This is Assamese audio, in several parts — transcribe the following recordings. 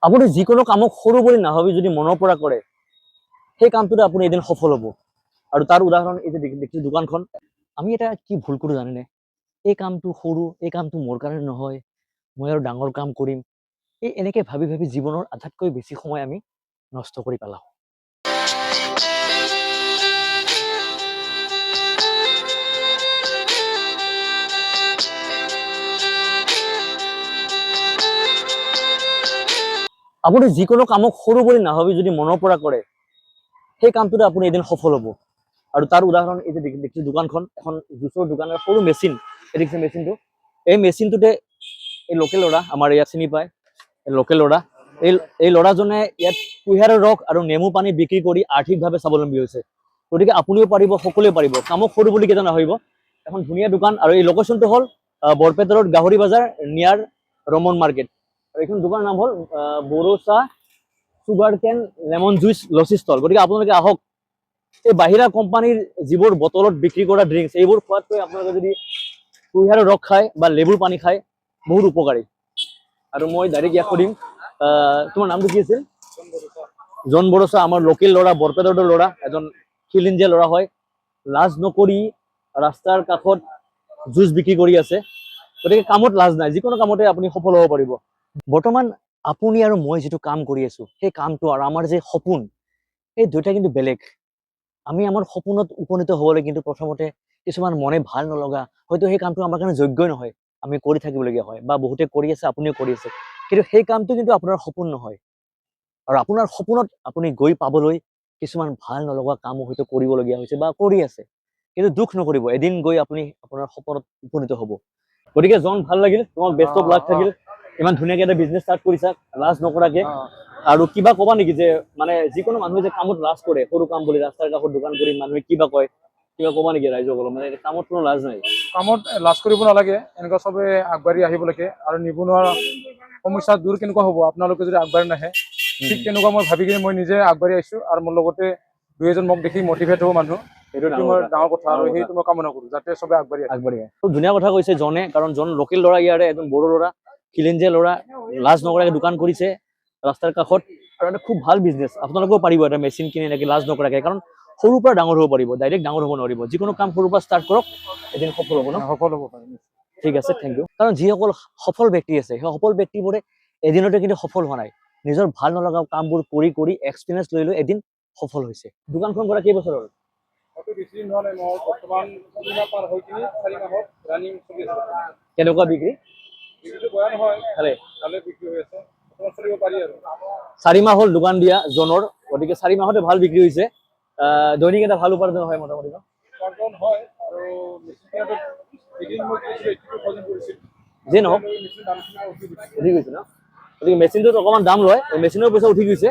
আপুনি যিকোনো কামক সৰু বুলি নাভাবি যদি মনৰ পৰা কৰে সেই কামটোতে আপুনি এদিন সফল হ'ব। আৰু তাৰ উদাহৰণ এই যে দেখিছে দোকানখন, আমি এটা কি ভুল কৰোঁ জানেনে? এই কামটো সৰু, এই কামটো মোৰ কাৰণে নহয়, মই আৰু ডাঙৰ কাম কৰিম, এই এনেকে ভাবি ভাবি জীৱনৰ আটাইতকৈ বেছি সময় আমি নষ্ট কৰি পেলাওঁ। আপুনি যিকোনো কামক সৰু বুলি নাভাবি যদি মনৰ পৰা কৰে সেই কামটোতে আপুনি এদিন সফল হ'ব। আৰু তাৰ উদাহৰণ এই যে দেখিছে দোকানখন, এখন জুচৰ দোকানৰ সৰু মেচিন, এই দেখিছে মেচিনটো, এই মেচিনটোতে এই লোকেল ল'ৰা আমাৰ ইয়াত চিনি পায়, লোকেল ল'ৰা, এই ল'ৰাজনে ইয়াত কুঁহিয়াৰৰ ৰস আৰু নেমু পানী বিক্ৰী কৰি আৰ্থিকভাৱে স্বাৱলম্বী হৈছে। গতিকে আপুনিও পাৰিব, সকলোৱে পাৰিব, কামক সৰু বুলি কেতিয়া নাভাবিব। এখন ধুনীয়া দোকান, আৰু এই লোকেশ্যনটো হ'ল বৰপেটা ৰোড গাহৰি বজাৰ নিয়াৰ ৰমন মাৰ্কেট। আৰু এইখন দোকানৰ নাম হ'ল বড়োচা চুগাৰ কেন লেমন জুইচ লছি ষ্টল। গতিকে আপোনালোকে আহক, এই বাহিৰা কোম্পানীৰ যিবোৰ বটলত বিক্ৰী কৰা ড্ৰিংকছ এইবোৰ খোৱাতকৈ আপোনালোকে যদি কুঁহিয়াৰৰ ৰস খায় বা লেবুৰ পানী খায় বহুত উপকাৰী। আৰু মই ডাইৰেক্ট ইয়াক সুধিম, তোমাৰ নামটো কি আছিল? জন বড়োচা, আমাৰ লোকেল ল'ৰা, বৰপেটা ৰোডৰ ল'ৰা, এজন খিলঞ্জীয়া ল'ৰা হয়, লাজ নকৰি ৰাস্তাৰ কাষত জুচ বিক্ৰী কৰি আছে। গতিকে কামত লাজ নাই, যিকোনো কামতে আপুনি সফল হ'ব পাৰিব। বৰ্তমান আপুনি আৰু মই যিটো কাম কৰি আছো সেই কামটো আৰু আমাৰ যে সপোন, এই দুয়োটা কিন্তু বেলেগ। আমি আমাৰ সপোনত উপনীত হ'বলৈ কিন্তু প্ৰথমতে কিছুমান মনে ভাল নলগা, হয়তো সেই কামটো আমাৰ কাৰণে যোগ্যই নহয়, আমি কৰি থাকিবলগীয়া হয়, বা বহুতে কৰি আছে, আপুনিও কৰি আছে, কিন্তু সেই কামটো কিন্তু আপোনাৰ সপোন নহয়। আৰু আপোনাৰ সপোনত আপুনি গৈ পাবলৈ কিছুমান ভাল নলগা কামো হয়তো কৰিবলগীয়া হৈছে বা কৰি আছে, কিন্তু দুখ নকৰিব, এদিন গৈ আপুনি আপোনাৰ সপোনত উপনীত হ'ব। গতিকে জন, ভাল লাগিল, তোমাক বেষ্ট অফ লাক থাকিল, ইমান ধুনীয়াকে এটা বিজনেছ ষ্টাৰ্ট কৰিছা লাজ নকৰাকে। আৰু কিবা ক'বা নেকি, যে মানে যিকোনো মানুহে যে কামত লাজ কৰে, সৰু কাম বুলি ৰাস্তাৰ কাষত দোকান কৰি মানুহে কিবা কয়, কিবা ক'বা নেকি ৰাইজসকলক? মানে কামত কোনো লাজ নাই, কামত লাজ কৰিব নালাগে, এনেকুৱা চবে আগবাঢ়ি আহিব লাগে। আৰু নিবনুৱা সমস্যা দূৰ কেনেকুৱা হ'ব আপোনালোকে যদি আগবাঢ়ি নাহে, ঠিক তেনেকুৱা মই ভাবি কিনে মই নিজে আগবাঢ়ি আহিছোঁ। আৰু মোৰ লগতে দুই এজন মোক দেখি মটিভেট হ'ব মানুহ, সেইটো মই ডাঙৰ কথা, আৰু সেইটো মই কামনা কৰোঁ যাতে চবে আগবাঢ়ি আহে। খুব ধুনীয়া কথা কৈছে জনে, কাৰণ জন লোকেল ল'ৰা, ইয়াৰে এজন বড়ো ল'ৰা, খিলঞ্জীয়া ল'ৰা, লাজ নকৰাকে দোকান কৰিছে ৰাস্তাৰ কাষত, আৰু এটা খুব ভাল বিজনেছ। আপোনালোকেও পাৰিব এটা মেচিন কিনি এনেকে লাজ নকৰাকে, কাৰণ সৰুৰ পৰা ডাঙৰ হ'ব পাৰিব, ডাইৰেক্ট ডাঙৰ হ'ব নোৱাৰিব। যিকোনো কাম সৰুৰ পৰা ষ্টাৰ্ট কৰক, এদিন সফল হ'ব ন? সফল হ'ব পাৰিম। ঠিক আছে, থেংক ইউ। কাৰণ যিসকল সফল ব্যক্তি আছে সেই সফল ব্যক্তিবোৰে এদিনতে কিন্তু সফল হোৱা নাই, নিজৰ ভাল নলগা কামবোৰ কৰি কৰি এক্সপিৰিয়েঞ্চ লৈ লৈ এদিন সফল হৈছে। দোকানখন কৰা কেইবছৰ হ'ল? কেনেকুৱা বিক্ৰী? 4 মাহ হ'ল দোকান দিয়া জনৰ, গতিকে 4 মাহতে ভাল বিক্ৰী হৈছে। দৈনিক এটা ভাল উপাৰ্জন হয় মোটামুটি ন? যি নহওক উঠি গৈছে ন? গতিকে মেচিনটোত অকণমান দাম লয়, মেচিনৰ পইচা উঠি গৈছে।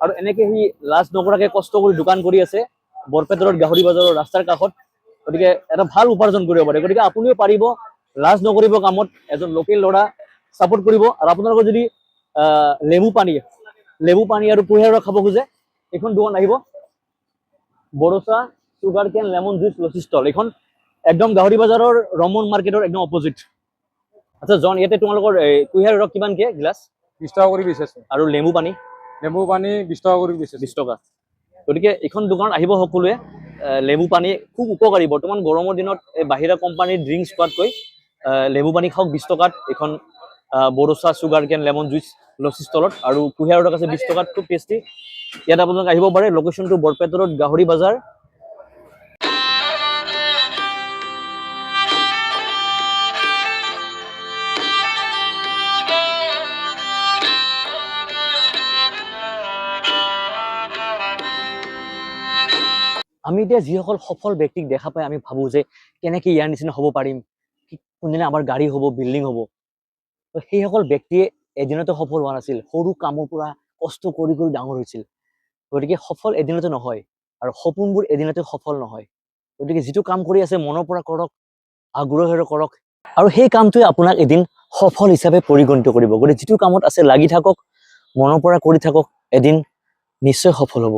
আৰু এনেকে সি লাজ নকৰাকে কষ্ট কৰি দোকান কৰি আছে বৰপেটা ৰোড গাহৰি বজাৰৰ ৰাস্তাৰ কাষত। গতিকে এটা ভাল উপাৰ্জন কৰিব পাৰে। গতিকে আপুনিও পাৰিব, লাজ নকৰিব কামত, এজন লোকেল ল'ৰা, ছাপোৰ্ট কৰিব। আৰু আপোনালোকৰ যদি লেবু পানী আৰু কুঁহিয়াৰ ৰস খাব খোজে, এইখন দোকান আহিব, বড়োচা চুগাৰ কেন লেমন জুইচ লছি ষ্টল। এইখন একদম গাহৰি বজাৰৰ ৰমন মাৰ্কেটৰ একদম অপজিট। আচ্ছা জন, ইয়াতে তোমালোকৰ কুঁহিয়াৰ ৰস কিমানকে গিলাচ? 20 টকা কৰি বেচি আছে। আৰু লেমু পানী? লেবু পানী 20 টকা কৰি বেচি আছে। 20 টকা। গতিকে এইখন দোকানত আহিব সকলোৱে। লেবু পানী খুব উপকাৰী, বৰ্তমান গৰমৰ দিনত এই বাহিৰা কোম্পানীৰ ড্ৰিংকছ খোৱাতকৈ লেবু পানী খাওক 20 টকাত, এইখন বড়োচা চুগাৰ কেন লেমন জুইচ লছি ষ্টলত। আৰু কুঁহিয়াৰ ৰস আছে 20 টকাত, খুব টেষ্টি। ইয়াত আপোনালোকে আহিব পাৰে, লোকেশ্যনটো বৰপেটা ৰোড গাহৰি বজাৰ। আমি এতিয়া যিসকল সফল ব্যক্তিক দেখা পাই আমি ভাবো যে কেনেকে ইয়াৰ নিচিনা হ'ব পাৰিম, কোনদিনা আমাৰ গাড়ী হ'ব, বিল্ডিং হ'ব। সেইসকল ব্যক্তিয়ে এদিনতে সফল হোৱা নাছিল, সৰু কামৰ পৰা কষ্ট কৰি কৰি ডাঙৰ হৈছিল। গতিকে সফল এদিনতে নহয়, আৰু সপোনবোৰ এদিনতে সফল নহয়। গতিকে যিটো কাম কৰি আছে মনৰ পৰা কৰক, আগ্ৰহেৰে কৰক, আৰু সেই কামটোৱে আপোনাক এদিন সফল হিচাপে পৰিগণিত কৰিব। গতিকে যিটো কামত আছে লাগি থাকক, মনৰ পৰা কৰি থাকক, এদিন নিশ্চয় সফল হ'ব।